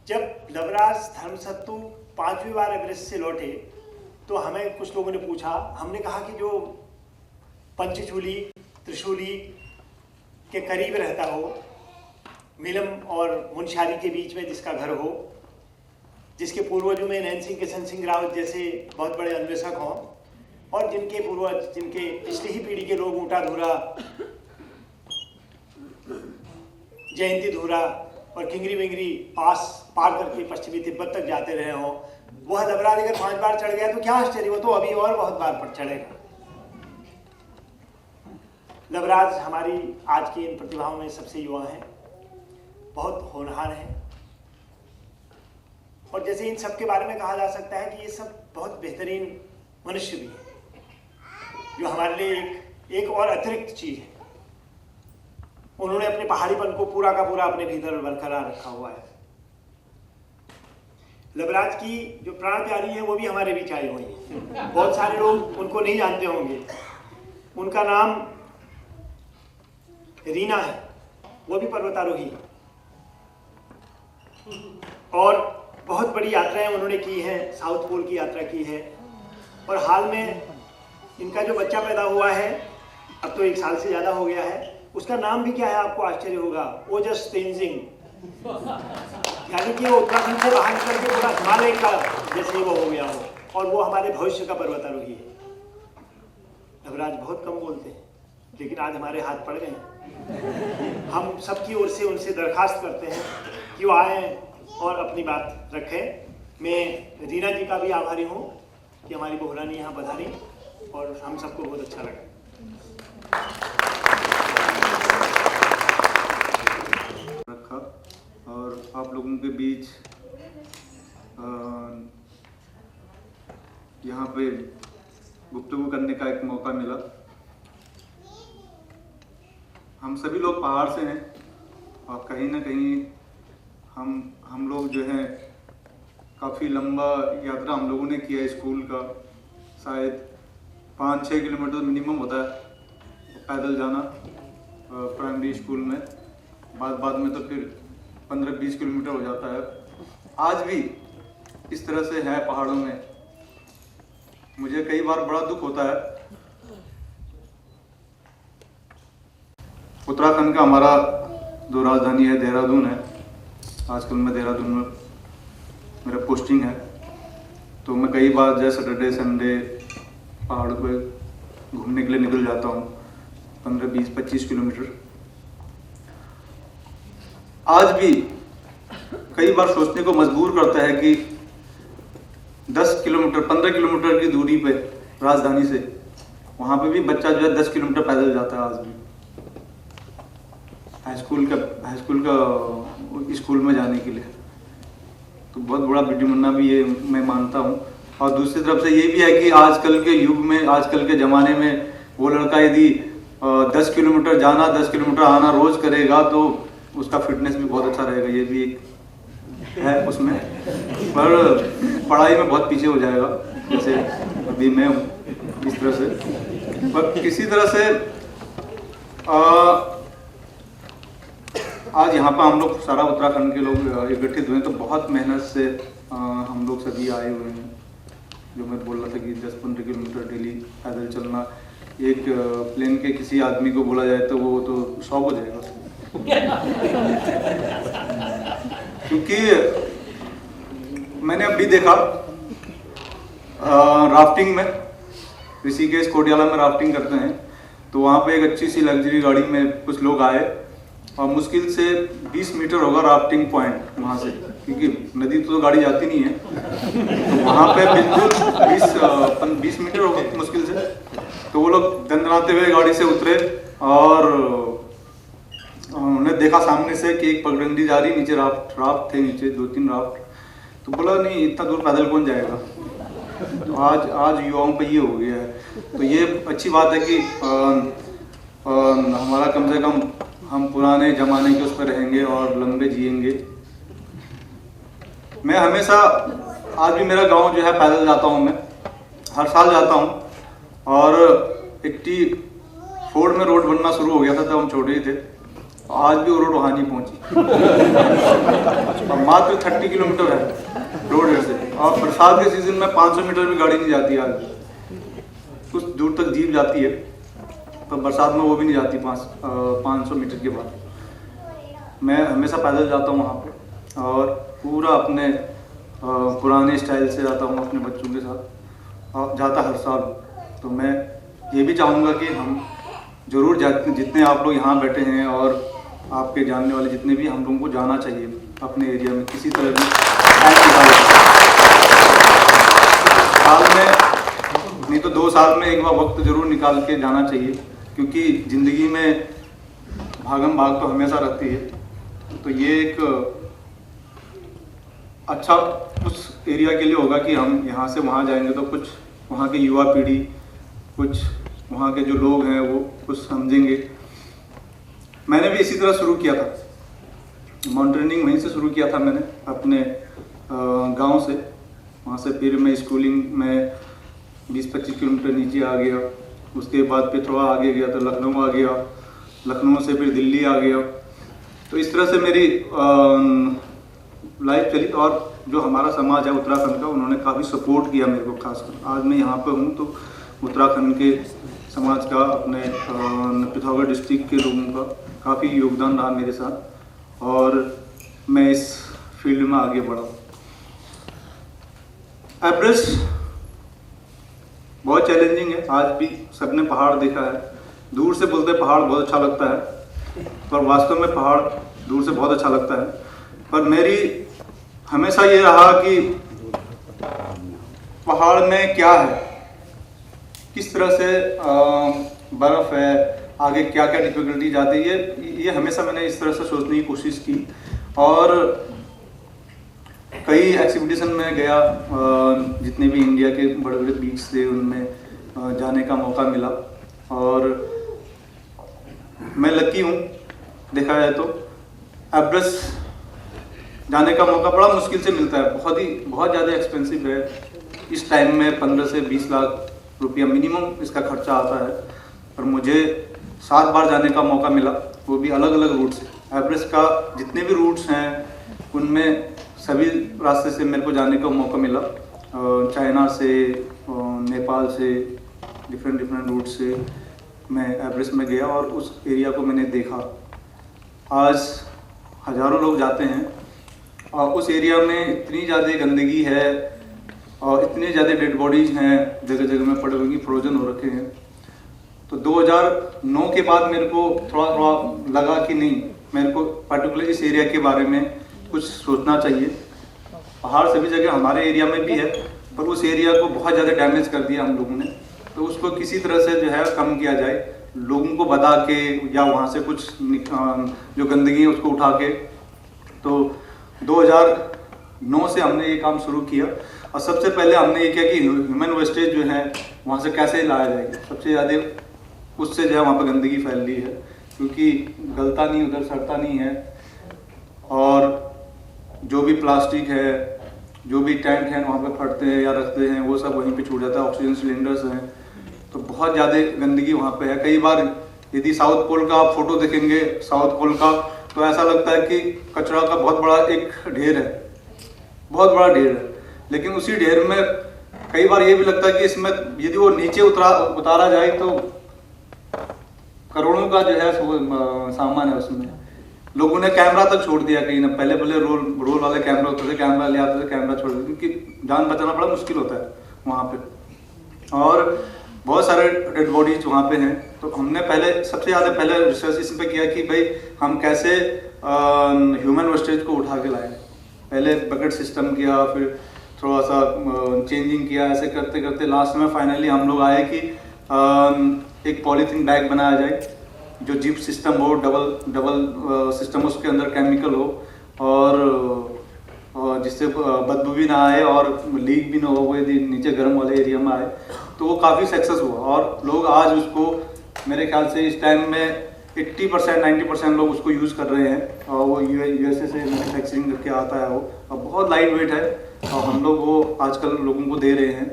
जब लवराज धर्मसत्तू 5वीं बार एवरेस्ट से लौटे तो हमें कुछ लोगों ने पूछा, हमने कहा कि जो पंचचूली त्रिशूली के करीब रहता हो, मिलम और मुनस्यारी के बीच में जिसका घर हो, जिसके पूर्वजों में नैन सिंह किशन सिंह रावत जैसे बहुत बड़े अन्वेषक हों और जिनके पूर्वज, जिनके पिछली ही पीढ़ी के लोग ऊँटा धूरा, जयंती धूरा और किंगरी विंगरी पार करके पश्चिमी तिब्बत तक जाते रहे हों, वह लवराज अगर 5 बार चढ़ गया तो क्या आश्चर्य, वो तो अभी और बहुत बार पर चढ़ेगा। लवराज हमारी आज की इन प्रतिभाओं में सबसे युवा हैं, बहुत होनहार हैं और जैसे इन सब के बारे में कहा जा सकता है कि ये सब बहुत बेहतरीन मनुष्य भी हैं, जो हमारे लिए एक और अतिरिक्त चीज है। उन्होंने अपने पहाड़ीपन को पूरा का पूरा अपने भीतर बरकरार रखा हुआ है। लवराज की जो प्राण प्यारी है वो भी हमारे बीच आई हुई है। बहुत सारे लोग उनको नहीं जानते होंगे, उनका नाम रीना है, वो भी पर्वतारोही और बहुत बड़ी यात्राएं उन्होंने की हैं, साउथ पोल की यात्रा की है और हाल में इनका जो बच्चा पैदा हुआ है, अब तो 1 साल से ज़्यादा हो गया है, उसका नाम भी क्या है आपको आश्चर्य होगा, ओजस तेंजिंग, यानी कि वो उत्तराखंड से बाहर निकल के पूरा हिमालय का जैसे वो हो गया हो और वो हमारे भविष्य का पर्वतारोही है। लवराज बहुत कम बोलते हैं लेकिन आज हमारे हाथ पड़ गए। हम सबकी ओर से उनसे दरखास्त करते हैं कि वो आए और अपनी बात रखें। मैं रीना जी का भी आभारी हूँ कि हमारी बहुरानी यहाँ पधारी और हम सबको बहुत अच्छा लगा। रखा और आप लोगों के बीच यहाँ पे गुफ्तगू करने का एक मौका मिला। हम सभी लोग पहाड़ से हैं और कहीं ना कहीं हम लोग जो हैं काफ़ी लंबा यात्रा हम लोगों ने किया स्कूल का, शायद 5-6 किलोमीटर मिनिमम होता है पैदल जाना प्राइमरी स्कूल में, बाद में तो फिर 15-20 किलोमीटर हो जाता है। आज भी इस तरह से है पहाड़ों में। मुझे कई बार बड़ा दुख होता है। उत्तराखंड का हमारा जो राजधानी है देहरादून है, आजकल मैं देहरादून में मेरा पोस्टिंग है, तो मैं कई बार जैसे सैटरडे संडे पहाड़ों पर घूमने के लिए निकल जाता हूँ 15-20-25 किलोमीटर। आज भी कई बार सोचने को मजबूर करता है कि 10 किलोमीटर 15 किलोमीटर की दूरी पे राजधानी से वहाँ पे भी बच्चा जो है 10 किलोमीटर पैदल जाता है। आज भी स्कूल में जाने के लिए, तो बहुत बड़ा विडम्बना भी ये मैं मानता हूँ। और दूसरी तरफ से ये भी है कि आजकल के युग में, आजकल के ज़माने में वो लड़का यदि 10 किलोमीटर जाना 10 किलोमीटर आना रोज़ करेगा तो उसका फिटनेस भी बहुत अच्छा रहेगा। ये भी एक है उसमें, पर पढ़ाई में बहुत पीछे हो जाएगा जैसे अभी मैं हूँ इस तरह से। पर किसी तरह से आज यहाँ पर हम लोग सारा उत्तराखंड के लोग एकत्रित हुए, तो बहुत मेहनत से हम लोग सभी आए हुए हैं। जो मैं बोल रहा था कि 10-15 किलोमीटर डेली पैदल चलना, एक प्लेन के किसी आदमी को बोला जाए तो वो तो शौक हो जाएगा क्योंकि मैंने अभी देखा राफ्टिंग में, ऋषिकेश कोडियाला में राफ्टिंग करते हैं, तो वहाँ पे एक अच्छी सी लग्जरी गाड़ी में कुछ लोग आए और मुश्किल से 20 मीटर होगा राफ्टिंग पॉइंट वहाँ से, क्योंकि नदी तो गाड़ी जाती नहीं है, तो वहाँ पे बिल्कुल 20 मीटर होगा मुश्किल से। तो वो लोग दंदनाते हुए गाड़ी से उतरे और उन्हें देखा सामने से कि एक पगडंडी जा रही, नीचे राफ्ट थे, नीचे 2-3 राफ्ट। तो बोला नहीं इतना दूर पैदल कौन जाएगा। तो आज युवाओं पे ये हो गया है। तो ये अच्छी बात है कि हमारा कम से कम हम पुराने ज़माने के उस पर रहेंगे और लंबे जिएंगे। मैं हमेशा, आज भी मेरा गांव जो है पैदल जाता हूं, मैं हर साल जाता हूं। और 84 में रोड बनना शुरू हो गया था, तब हम छोटे ही थे। आज भी वो रोड वहाँ नहीं पहुँची। और मात्र 30 किलोमीटर है रोड से, और बरसात के सीजन में 500 मीटर भी गाड़ी नहीं जाती। आज कुछ दूर तक जीप जाती है, पर बरसात में वो भी नहीं जाती 500 मीटर के बाद। मैं हमेशा पैदल जाता हूँ वहाँ पे, और पूरा अपने पुराने स्टाइल से जाता हूँ अपने बच्चों के साथ, और जाता हर साल। तो मैं ये भी चाहूँगा कि हम ज़रूर जितने आप लोग यहाँ बैठे हैं और आपके जानने वाले जितने भी, हम लोगों को जाना चाहिए अपने एरिया में किसी तरह भी साल में, नहीं तो 2 साल में एक बार वक्त ज़रूर निकाल के जाना चाहिए, क्योंकि ज़िंदगी में भागम भाग तो हमेशा रहती है। तो ये एक अच्छा उस एरिया के लिए होगा कि हम यहाँ से वहाँ जाएंगे तो कुछ वहाँ की युवा पीढ़ी, कुछ वहाँ के जो लोग हैं वो कुछ समझेंगे। मैंने भी इसी तरह शुरू किया था, माउंटेनिंग वहीं से शुरू किया था मैंने अपने गांव से। वहाँ से फिर मैं स्कूलिंग में 20-25 किलोमीटर नीचे आ गया, उसके बाद फिर थोड़ा आगे गया तो लखनऊ आ गया, लखनऊ से फिर दिल्ली आ गया। तो इस तरह से मेरी लाइफ चली। और जो हमारा समाज है उत्तराखंड का, उन्होंने काफ़ी सपोर्ट किया मेरे को। खासकर आज मैं यहाँ पर हूँ तो उत्तराखंड के समाज का, अपने पिथौरागढ़ डिस्ट्रिक्ट के लोगों का काफ़ी योगदान रहा मेरे साथ, और मैं इस फील्ड में आगे बढ़ा। एवरेस्ट बहुत चैलेंजिंग है। आज भी सबने पहाड़ देखा है, दूर से बोलते पहाड़ बहुत अच्छा लगता है, पर वास्तव में पहाड़ दूर से बहुत अच्छा लगता है। पर मेरी हमेशा ये रहा कि पहाड़ में क्या है, किस तरह से बर्फ़ है, आगे क्या क्या डिफिकल्टीज आती है, ये हमेशा मैंने इस तरह से सोचने की कोशिश की। और कई एक्सपीडिशन में गया, जितने भी इंडिया के बड़े बड़े बीच थे उनमें जाने का मौका मिला, और मैं लकी हूँ देखा जाए तो। एवरेस्ट जाने का मौका बड़ा मुश्किल से मिलता है, बहुत ज़्यादा एक्सपेंसिव है। इस टाइम में 15 से 20 लाख रुपया मिनिमम इसका खर्चा आता है, और मुझे 7 बार जाने का मौका मिला, वो भी अलग अलग रूट से। एवरेस्ट का जितने भी रूट्स हैं उनमें सभी रास्ते से मेरे को जाने का मौका मिला। चाइना से, नेपाल से, डिफरेंट रूट से मैं एवरेस्ट में गया और उस एरिया को मैंने देखा। आज हज़ारों लोग जाते हैं, और उस एरिया में इतनी ज़्यादा गंदगी है और इतने ज़्यादा डेड बॉडीज हैं जगह जगह में पड़े हुए कि फ्रोजन हो रखे हैं। तो 2009 के बाद मेरे को थोड़ा लगा कि नहीं, मेरे को पर्टिकुलर इस एरिया के बारे में कुछ सोचना चाहिए। पहाड़ सभी जगह हमारे एरिया में भी है, पर उस एरिया को बहुत ज़्यादा डैमेज कर दिया हम लोगों ने। तो उसको किसी तरह से जो है कम किया जाए, लोगों को बता के, या वहाँ से कुछ जो गंदगी है उसको उठा के। तो 2009 से हमने ये काम शुरू किया, और सबसे पहले हमने ये किया कि ह्यूमन वेस्टेज जो है वहाँ से कैसे लाया जाएगा। सबसे ज़्यादा उससे जो है वहाँ पर गंदगी फैल रही है, क्योंकि गलता नहीं, उधर सड़ता नहीं है, और जो भी प्लास्टिक है, जो भी टैंक है वहाँ पे फटते हैं या रखते हैं, वो सब वहीं पे छूट जाता है। ऑक्सीजन सिलेंडर्स हैं, तो बहुत ज़्यादा गंदगी वहाँ पे है। कई बार यदि साउथ पोल का आप फोटो देखेंगे, साउथ पोल का, तो ऐसा लगता है कि कचरा का बहुत बड़ा एक ढेर है, बहुत बड़ा ढेर है। लेकिन उसी ढेर में कई बार ये भी लगता है कि इसमें यदि वो नीचे उतारा जाए तो करोड़ों का जो है सामान है उसमें। लोगों ने कैमरा तक छोड़ दिया कहीं ना, पहले रोल वाले कैमरा होते थे, कैमरा ले आते थे, कैमरा छोड़ दिया, क्योंकि जान बचाना बड़ा मुश्किल होता है वहाँ पे। और बहुत सारे डेड बॉडीज वहाँ पे हैं। तो हमने सबसे ज़्यादा पहले रिसर्च इस पे किया कि भाई हम कैसे ह्यूमन वेस्टेज को उठा के लाएं। पहले बकेट सिस्टम किया, फिर थोड़ा सा चेंजिंग किया, ऐसे करते करते लास्ट में फाइनली हम लोग आए कि एक पॉलीथीन बैग बनाया जाए, जो जिप सिस्टम हो, डबल सिस्टम, उसके अंदर केमिकल हो, और जिससे बदबू भी ना आए और लीक भी ना हो, यदि नीचे गर्म वाले एरिया में आए। तो वो काफ़ी सक्सेस हुआ, और लोग आज उसको मेरे ख्याल से इस टाइम में 80% 90% लोग उसको यूज़ कर रहे हैं। और वो USA से मैन्युफैक्चरिंग करके आता है वो, और बहुत लाइट वेट है, और हम लोग वो आजकल लोगों को दे रहे हैं।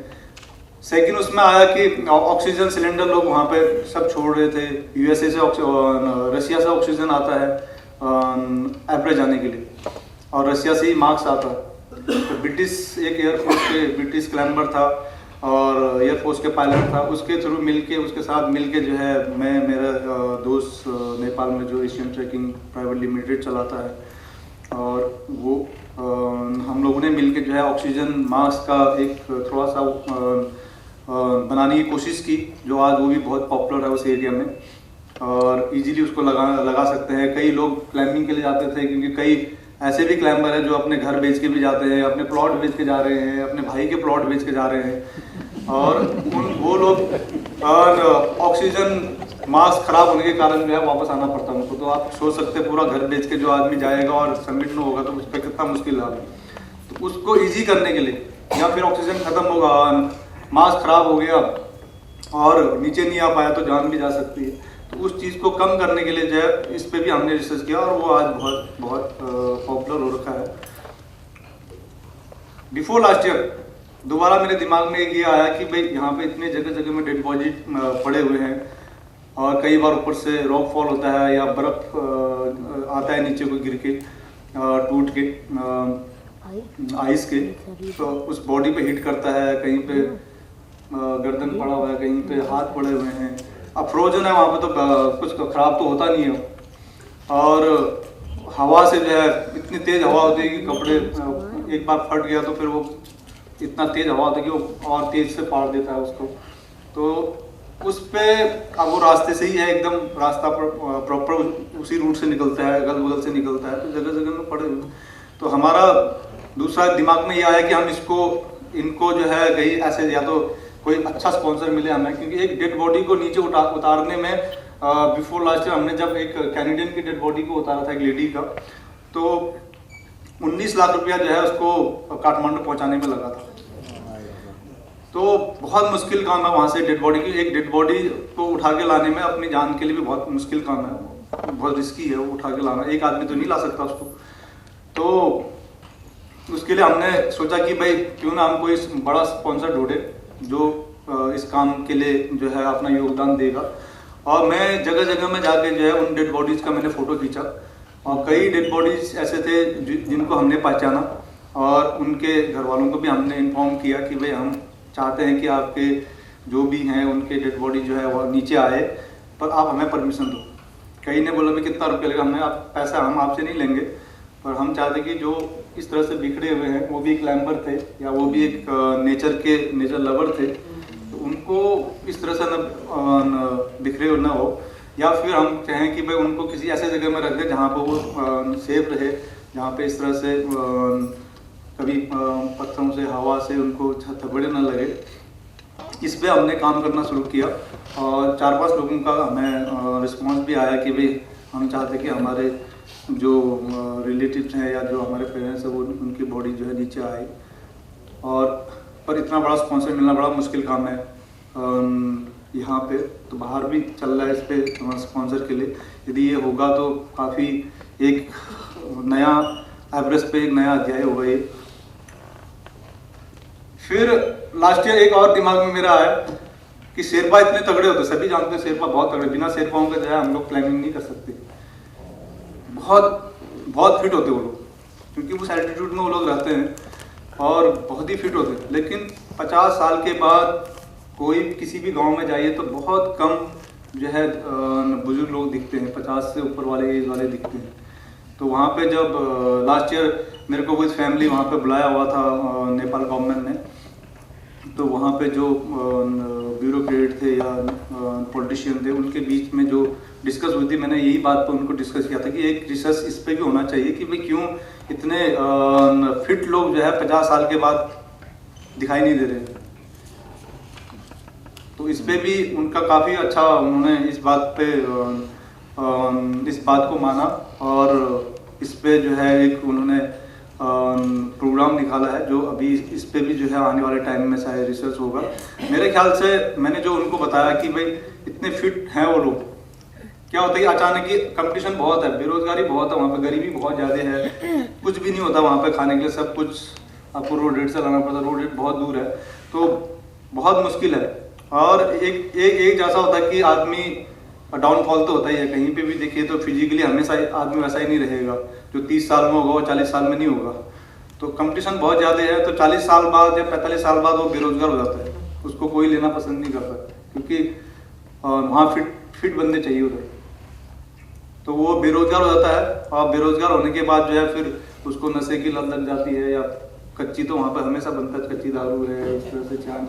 सेकंड उसमें आया कि ऑक्सीजन सिलेंडर लोग वहाँ पे सब छोड़ रहे थे। यूएसए से रसिया से ऑक्सीजन आता है एवरेज जाने के लिए, और रसिया से ही मार्क्स आता है। तो ब्रिटिश एक एयरफोर्स के ब्रिटिश क्लाइंबर था और एयरफोर्स के पायलट था, उसके थ्रू मिलके उसके साथ मिलके जो है मैं मेरा दोस्त नेपाल में जो एशियन ट्रैकिंग प्राइवेट लिमिटेड चलाता है, और वो हम लोगों ने मिलके जो है ऑक्सीजन मास्क का एक थोड़ा सा बनाने की कोशिश की, जो आज वो भी बहुत पॉपुलर है उस एरिया में, और इजीली उसको लगा सकते हैं। कई लोग क्लाइंबिंग के लिए जाते थे, क्योंकि कई ऐसे भी क्लाइंबर हैं जो अपने घर बेच के भी जाते हैं, अपने प्लॉट बेच के जा रहे हैं, अपने भाई के प्लॉट बेच के जा रहे हैं, और वो लोग ऑक्सीजन मास्क खराब होने के कारण जो है वापस आना पड़ता है उनको। तो आप सोच सकते हैं पूरा घर बेच के जो आदमी जाएगा और सबमिट न होगा तो उस पर कितना मुश्किल है। तो उसको ईजी करने के लिए, या फिर ऑक्सीजन खत्म होगा, मास्क खराब हो गया और नीचे नहीं आ पाया तो जान भी जा सकती है, तो उस चीज़ को कम करने के लिए जो है इस पे भी हमने रिसर्च किया, और वो आज बहुत बहुत पॉपुलर हो रखा है। बिफोर लास्ट ईयर दोबारा मेरे दिमाग में ये आया कि भाई यहाँ पे इतने जगह जगह में डेड बॉडी पड़े हुए हैं, और कई बार ऊपर से रॉक फॉल होता है या बर्फ आता है नीचे को गिर के टूट के आइस के, तो उस बॉडी पे हिट करता है, कहीं पे गर्दन पड़ा हुआ है, कहीं पे हाथ पड़े हुए हैं। अब फ्रोजन है वहाँ पे तो कुछ खराब तो होता नहीं है, और हवा से जो है इतनी तेज हवा होती है कि कपड़े एक बार फट गया तो फिर वो इतना तेज हवा होती है कि वो और तेज से फाड़ देता है उसको। तो उस पे अब वो रास्ते से ही है एकदम, रास्ता प्रॉपर उसी रूट से निकलता है, अगल बगल से निकलता है, तो जगह जगह में पड़े हुए। तो हमारा दूसरा दिमाग में ये आया कि हम इनको जो है कहीं ऐसे, या तो कोई अच्छा स्पॉन्सर मिले हमें, क्योंकि एक डेड बॉडी को नीचे उतारने में बिफोर लास्ट ईयर हमने जब एक कैनेडियन की डेड बॉडी को उतारा था, एक लेडी का, तो 19 लाख रुपया जो है उसको काठमांडू पहुंचाने में लगा था। तो बहुत मुश्किल काम है वहाँ से एक डेड बॉडी को उठा के लाने में, अपनी जान के लिए भी बहुत मुश्किल काम है, बहुत रिस्की है वो उठा के लाना, एक आदमी तो नहीं ला सकता उसको। तो उसके लिए हमने सोचा कि भाई क्यों ना हम कोई बड़ा स्पॉन्सर ढूंढे जो इस काम के लिए जो है अपना योगदान देगा। और मैं जगह जगह में जाके जो है उन डेड बॉडीज़ का मैंने फ़ोटो खींचा, और कई डेड बॉडीज़ ऐसे थे जिनको हमने पहचाना, और उनके घर वालों को भी हमने इन्फॉर्म किया कि भाई हम चाहते हैं कि आपके जो भी हैं उनके डेड बॉडी जो है वो नीचे आए, पर आप हमें परमिशन दो। कई ने बोला भाई कितना रुपया लगेगा, हमने आप पैसा हम आपसे नहीं लेंगे, पर हम चाहते कि जो इस तरह से बिखरे हुए हैं, वो भी एक क्लाइंबर थे या वो भी एक नेचर लवर थे, तो उनको इस तरह से न बिखरे ना हो, या फिर हम चाहें कि भाई उनको किसी ऐसे जगह में रख दें जहाँ पर वो सेफ रहे, जहाँ पे इस तरह से कभी पत्थरों से, हवा से उनको थपड़े ना लगे। इस पे हमने काम करना शुरू किया, और 4-5 लोगों का हमें रिस्पॉन्स भी आया कि भाई हम चाहते कि हमारे जो रिलेटिव्स हैं या जो हमारे पेरेंट्स हैं वो उनकी बॉडी जो है नीचे आए। और पर इतना बड़ा स्पॉन्सर मिलना बड़ा मुश्किल काम है यहाँ पे, तो बाहर भी चल रहा है इस पे स्पॉन्सर के लिए। यदि ये होगा तो काफ़ी एक नया एवरेस्ट पे एक नया अध्याय होगा ये। फिर लास्ट ईयर एक और दिमाग में मेरा आया कि शेरपा इतने तगड़े होते, सभी जानते हैं शेरपा बहुत तगड़े, बिना शेरपाओं के जो है हम लोग क्लाइंबिंग नहीं कर सकते। बहुत फिट होते वो लोग, क्योंकि उस एल्टीट्यूड में वो लोग रहते हैं और बहुत ही फिट होते हैं। लेकिन 50 साल के बाद कोई किसी भी गांव में जाइए तो बहुत कम जो है बुजुर्ग लोग दिखते हैं, 50 से ऊपर वाले एज वाले दिखते हैं। तो वहाँ पे जब लास्ट ईयर मेरे को विद फैमिली वहाँ पे बुलाया हुआ था नेपाल गवर्नमेंट ने, तो वहाँ पे जो ब्यूरोक्रेट थे या पॉलिटिशियन थे उनके बीच में जो डिस्कस हुई थी, मैंने यही बात पे उनको डिस्कस किया था कि एक रिसर्च इस पे भी होना चाहिए कि भाई क्यों इतने फिट लोग जो है 50 साल के बाद दिखाई नहीं दे रहे। तो इस पे भी उनका काफ़ी अच्छा, उन्होंने इस बात को माना, और इस पे जो है एक उन्होंने प्रोग्राम निकाला है जो अभी इस पे भी जो है आने वाले टाइम में शायद रिसर्च होगा। मेरे ख्याल से मैंने जो उनको बताया कि भाई इतने फिट हैं वो लोग, क्या होता है कि अचानक ही कंपटीशन बहुत है, बेरोजगारी बहुत है वहाँ पे, गरीबी बहुत ज़्यादा है, कुछ भी नहीं होता वहाँ पे खाने के लिए, सब कुछ आपको रोड रेट से लाना पड़ता है, रोड रेट बहुत दूर है। तो बहुत मुश्किल है। और एक एक एक जैसा होता है कि आदमी डाउनफॉल तो होता ही है, कहीं पे भी देखिए तो फिजिकली हमेशा आदमी वैसा ही नहीं रहेगा, जो 30 साल में होगा वो 40 साल में नहीं होगा। तो कंपटीशन बहुत ज़्यादा है, तो 40 साल बाद या 45 साल बाद वो बेरोजगार हो जाता है, उसको कोई लेना पसंद नहीं करता, क्योंकि वहाँ फिट बंदे चाहिए उधर। तो वो बेरोजगार हो जाता है, और बेरोजगार होने के बाद जो है फिर उसको नशे की लत लग जाती है, या कच्ची तो वहाँ पर हमेशा बनता है, कच्ची दारू है, उस तरह से चाय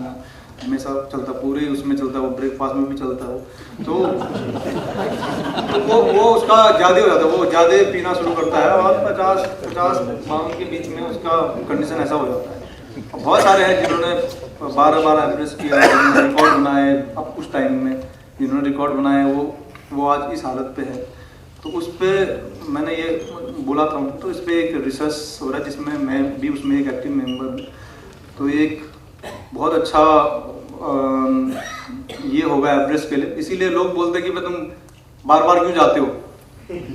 हमेशा चलता, पूरे उसमें चलता है, वो ब्रेकफास्ट में भी चलता है। तो वो उसका ज़्यादा हो जाता है, वो ज़्यादा पीना शुरू करता है, और 50-52 के बीच में उसका कंडीशन ऐसा हो जाता है। बहुत सारे हैं जिन्होंने 12 एवरेज किया, रिकॉर्ड बनाए, अब उस टाइम में जिन्होंने रिकॉर्ड बनाए वो आज इस हालत पे है। तो उस पर मैंने ये बोला था, तो इस पर एक रिसर्च हो रहा है जिसमें मैं भी उसमें एक एक्टिव मेंबर हूँ। तो एक बहुत अच्छा ये होगा एवरेस्ट के लिए, इसीलिए लोग बोलते हैं कि मैं तुम बार बार क्यों जाते हो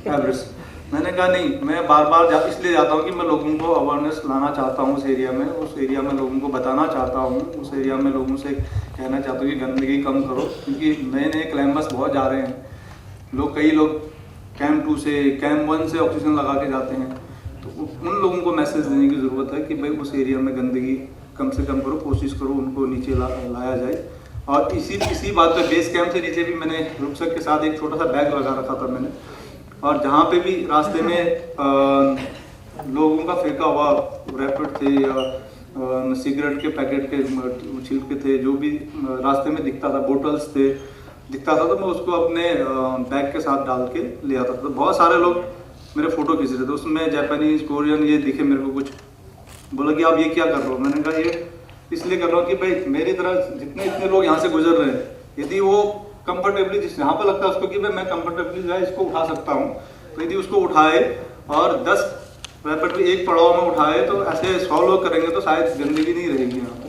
एवरेस्ट। मैंने कहा नहीं, मैं बार बार इसलिए जाता हूँ कि मैं लोगों को अवेयरनेस लाना चाहता हूँ उस एरिया में लोगों को बताना चाहता हूँ, उस एरिया में लोगों से कहना चाहता हूँ कि गंदगी कम करो, क्योंकि नए नए क्लाइंबर्स बहुत जा रहे हैं। कई लोग कैंप 2 से कैंप 1 से ऑक्सीजन लगा के जाते हैं। तो उन लोगों को मैसेज देने की ज़रूरत है कि भाई उस एरिया में गंदगी कम से कम करो, कोशिश करो उनको नीचे लाया जाए। और इसी बात पे बेस कैंप से नीचे भी मैंने रुकसक के साथ एक छोटा सा बैग लगा रखा था मैंने, और जहाँ पे भी रास्ते में लोगों का फेंका हुआ रैपर थे या सिगरेट के पैकेट के छिलके थे, जो भी रास्ते में दिखता था, बोटल्स थे दिखता था, तो मैं उसको अपने बैग के साथ डाल के ले आता था। तो बहुत सारे लोग मेरे फोटो खींच रहे थे, उसमें जापानीज कोरियन ये दिखे मेरे को, कुछ बोला कि आप ये क्या कर रहे हो। मैंने कहा ये इसलिए कर रहा हूँ कि भाई मेरी तरह इतने लोग यहाँ से गुजर रहे हैं, यदि वो कंफर्टेबली यहाँ पर लगता है उसको कि भाई मैं कंफर्टेबली जो है इसको उठा सकता हूँ, तो यदि उसको उठाए और 10 रैपिड एक पड़ाव में उठाए, तो ऐसे 100 लोग करेंगे तो शायद गंदगी नहीं रहेगी यहाँ पे।